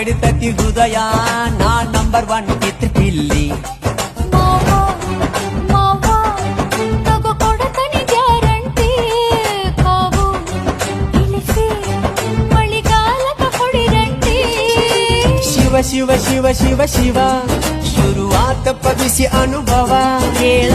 ಬಡಿತತಿ ಹೃದಯ ನಾ ನಂಬರ್ 1 ಕಿತ್ ಪಿಲ್ಲಿ ಶಿವ ಶಿವ ಶಿವ ಶಿವ ಶಿವ ಶುರುವಾತ ಪದಿಸಿ ಅನುಭವ ಕೇಳ